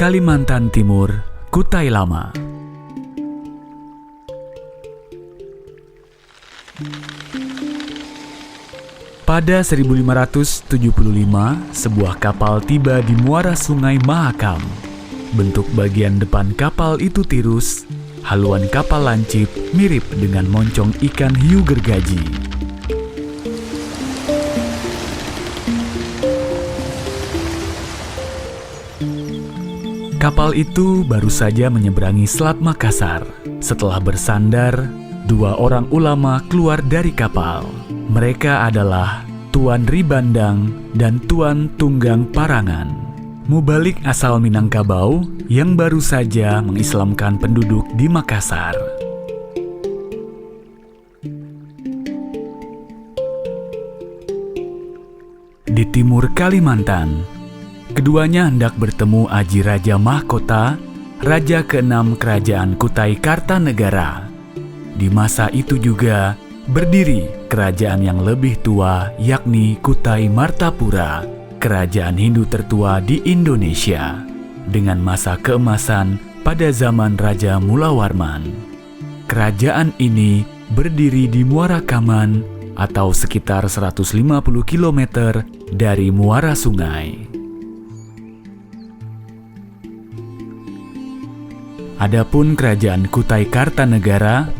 Kalimantan Timur, Kutai Lama. Pada 1575, sebuah kapal tiba di muara Sungai Mahakam. Bentuk bagian depan kapal itu tirus, haluan kapal lancip mirip dengan moncong ikan hiu gergaji. Kapal itu baru saja menyeberangi Selat Makassar. Setelah bersandar, dua orang ulama keluar dari kapal. Mereka adalah Tuan Ribandang dan Tuan Tunggang Parangan, mubalik asal Minangkabau yang baru saja mengislamkan penduduk di Makassar. Di timur Kalimantan, keduanya hendak bertemu Aji Raja Mahkota, Raja ke-6 Kerajaan Kutai Kartanegara. Di masa itu juga berdiri kerajaan yang lebih tua, yakni Kutai Martapura, kerajaan Hindu tertua di Indonesia, dengan masa keemasan pada zaman Raja Mulawarman. Kerajaan ini berdiri di Muara Kaman atau sekitar 150 km dari muara sungai. Adapun kerajaan Kutai Kartanegara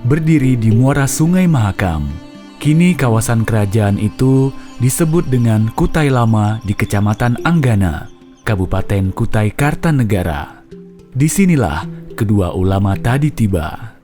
berdiri di muara Sungai Mahakam. Kini kawasan kerajaan itu disebut dengan Kutai Lama di Kecamatan Anggana, Kabupaten Kutai Kartanegara. Disinilah kedua ulama tadi tiba.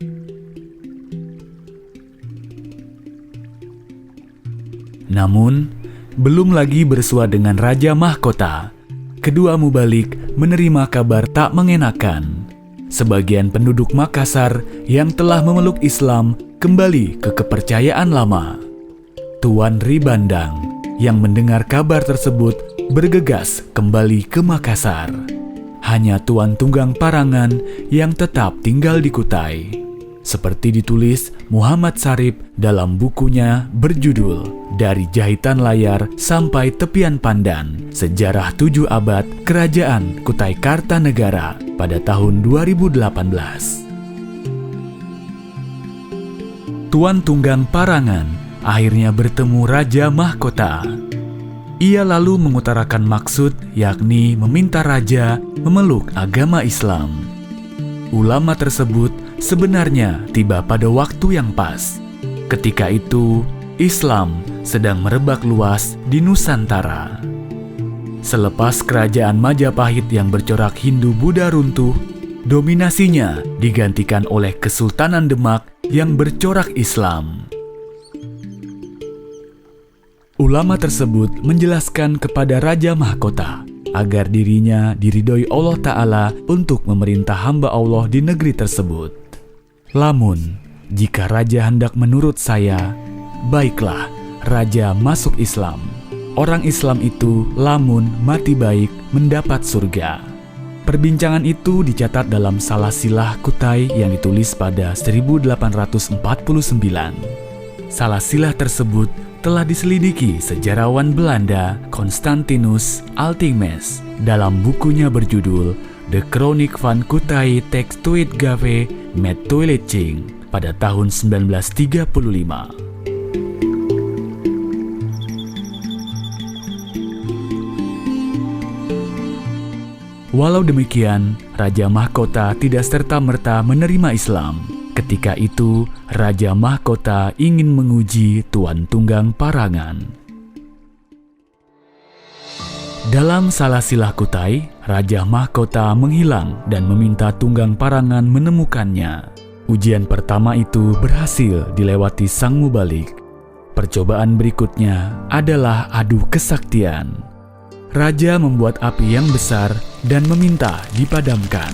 Namun, belum lagi bersua dengan Raja Mahkota, kedua mubalik menerima kabar tak mengenakan. Sebagian penduduk Makassar yang telah memeluk Islam kembali ke kepercayaan lama. Tuan Ribandang yang mendengar kabar tersebut bergegas kembali ke Makassar. Hanya Tuan Tunggang Parangan yang tetap tinggal di Kutai. Seperti ditulis Muhammad Sarip dalam bukunya berjudul Dari Jahitan Layar Sampai Tepian Pandan, Sejarah 7 Abad Kerajaan Kutai Kartanegara pada tahun 2018. Tuan Tunggang Parangan akhirnya bertemu Raja Mahkota. Ia lalu mengutarakan maksud, yakni meminta raja memeluk agama Islam. Ulama tersebut sebenarnya tiba pada waktu yang pas. Ketika itu, Islam sedang merebak luas di Nusantara. Selepas kerajaan Majapahit yang bercorak Hindu-Buddha runtuh, dominasinya digantikan oleh Kesultanan Demak yang bercorak Islam. Ulama tersebut menjelaskan kepada Raja Mahkota agar dirinya diridhoi Allah Ta'ala untuk memerintah hamba Allah di negeri tersebut. Lamun, jika raja hendak menurut saya, baiklah raja masuk Islam. Orang Islam itu lamun mati baik mendapat surga. Perbincangan itu dicatat dalam Salasilah Kutai yang ditulis pada 1849. Salasilah tersebut telah diselidiki sejarawan Belanda Constantinus Altingmes dalam bukunya berjudul De Chroniek van Kutai Tekstuitgave met Toiletching pada tahun 1935. Walau demikian, Raja Mahkota tidak serta-merta menerima Islam. Ketika itu, Raja Mahkota ingin menguji Tuan Tunggang Parangan. Dalam Salasilah Kutai, Raja Mahkota menghilang dan meminta Tunggang Parangan menemukannya. Ujian pertama itu berhasil dilewati sang mubalik. Percobaan berikutnya adalah adu kesaktian. Raja membuat api yang besar dan meminta dipadamkan.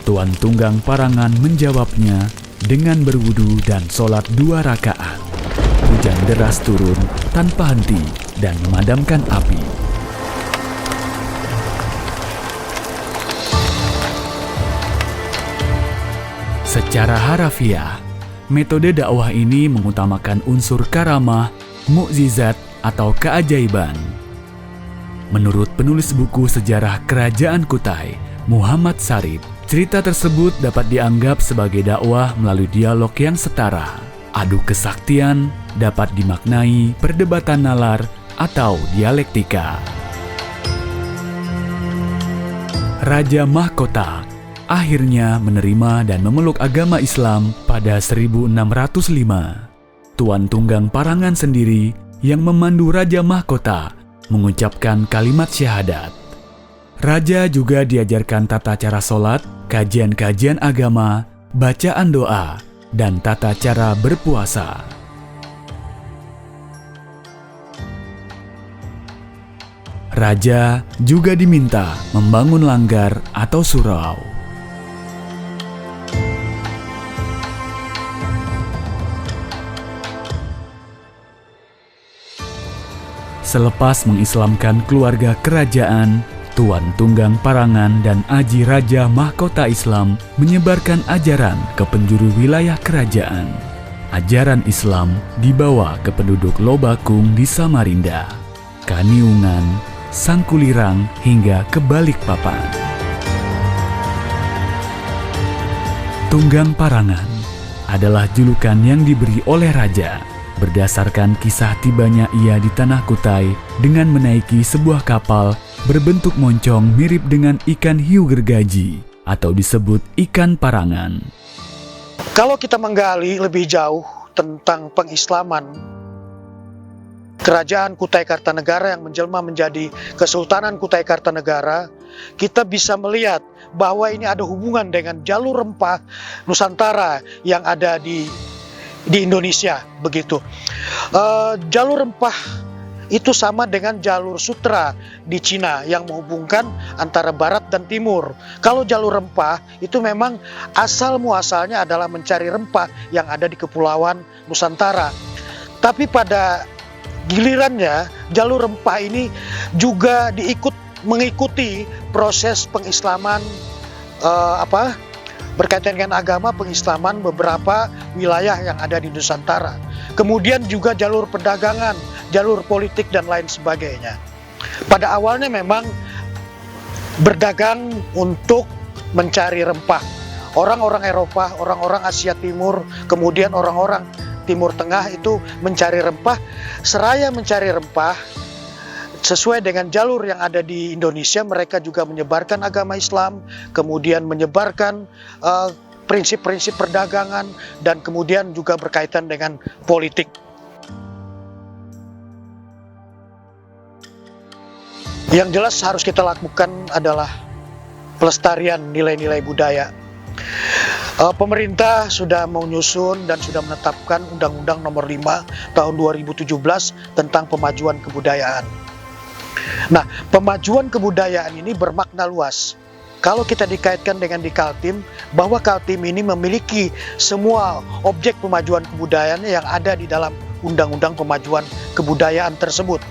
Tuan Tunggang Parangan menjawabnya dengan berwudu dan sholat 2 rakaat. Hujan deras turun tanpa henti dan memadamkan api. Secara harafiah, metode dakwah ini mengutamakan unsur karamah, mukjizat, atau keajaiban. Menurut penulis buku sejarah Kerajaan Kutai, Muhammad Sarip. Cerita tersebut dapat dianggap sebagai dakwah melalui dialog yang setara. Adu kesaktian dapat dimaknai perdebatan nalar atau dialektika. Raja Mahkota akhirnya menerima dan memeluk agama Islam pada 1605. Tuan Tunggang Parangan sendiri yang memandu Raja Mahkota mengucapkan kalimat syahadat. Raja juga diajarkan tata cara sholat, kajian-kajian agama, bacaan doa, dan tata cara berpuasa. Raja juga diminta membangun langgar atau surau. Selepas mengislamkan keluarga kerajaan, Tuan Tunggang Parangan dan Aji Raja Mahkota Islam menyebarkan ajaran ke penjuru wilayah kerajaan. Ajaran Islam dibawa ke penduduk Lobakung di Samarinda, Kaniungan, Sangkulirang hingga ke Balikpapan. Tunggang Parangan adalah julukan yang diberi oleh raja berdasarkan kisah tibanya ia di Tanah Kutai dengan menaiki sebuah kapal berbentuk moncong mirip dengan ikan hiu gergaji atau disebut ikan parangan. Kalau kita menggali lebih jauh tentang pengislaman Kerajaan Kutai Kartanegara yang menjelma menjadi Kesultanan Kutai Kartanegara, kita bisa melihat bahwa ini ada hubungan dengan jalur rempah Nusantara yang ada di Indonesia, begitu. Jalur rempah itu sama dengan jalur sutra di Cina yang menghubungkan antara barat dan timur. Kalau jalur rempah itu memang asal muasalnya adalah mencari rempah yang ada di kepulauan Nusantara. Tapi pada gilirannya jalur rempah ini juga mengikuti proses pengislaman berkaitan dengan agama, pengislaman beberapa wilayah yang ada di Nusantara. Kemudian juga jalur perdagangan, jalur politik dan lain sebagainya. Pada awalnya memang berdagang untuk mencari rempah. Orang-orang Eropa, orang-orang Asia Timur, kemudian orang-orang Timur Tengah itu mencari rempah. Seraya mencari rempah, sesuai dengan jalur yang ada di Indonesia, mereka juga menyebarkan agama Islam, kemudian menyebarkan prinsip-prinsip perdagangan, dan kemudian juga berkaitan dengan politik. Yang jelas harus kita lakukan adalah pelestarian nilai-nilai budaya. Pemerintah sudah menyusun dan sudah menetapkan Undang-Undang Nomor 5 Tahun 2017 tentang pemajuan kebudayaan. Nah, pemajuan kebudayaan ini bermakna luas. Kalau kita dikaitkan dengan di Kaltim, bahwa Kaltim ini memiliki semua objek pemajuan kebudayaan yang ada di dalam Undang-Undang Pemajuan Kebudayaan tersebut.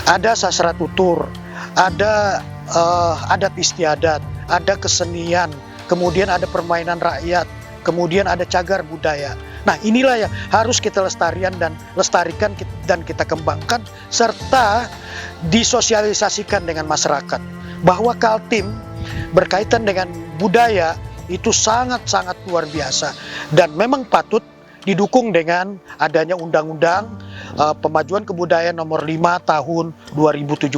Ada sastra tutur, ada adat istiadat, ada kesenian, kemudian ada permainan rakyat, kemudian ada cagar budaya. Nah, inilah yang harus kita lestarikan dan kita kembangkan, serta disosialisasikan dengan masyarakat. Bahwa Kaltim berkaitan dengan budaya itu sangat-sangat luar biasa. Dan memang patut didukung dengan adanya Undang-Undang Pemajuan Kebudayaan Nomor 5 Tahun 2017.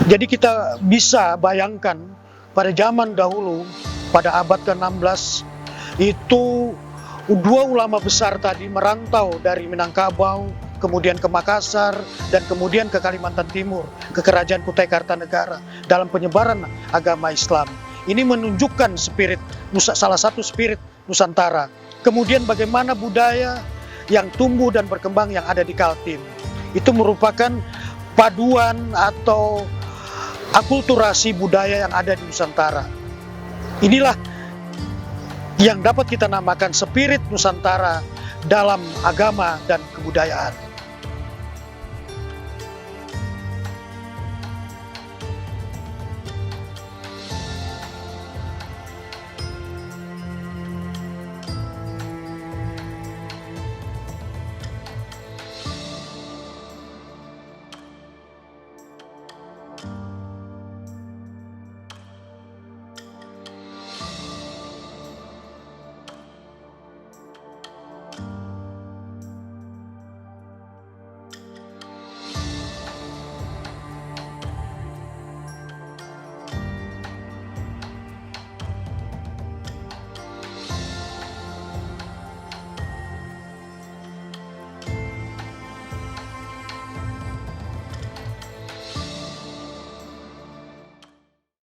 Jadi kita bisa bayangkan pada zaman dahulu, pada abad ke-16, itu dua ulama besar tadi merantau dari Minangkabau, kemudian ke Makassar, dan kemudian ke Kalimantan Timur, ke Kerajaan Kutai Kartanegara, dalam penyebaran agama Islam. Ini menunjukkan salah satu spirit Nusantara. Kemudian bagaimana budaya yang tumbuh dan berkembang yang ada di Kaltim. Itu merupakan paduan atau akulturasi budaya yang ada di Nusantara. Inilah yang dapat kita namakan spirit Nusantara dalam agama dan kebudayaan.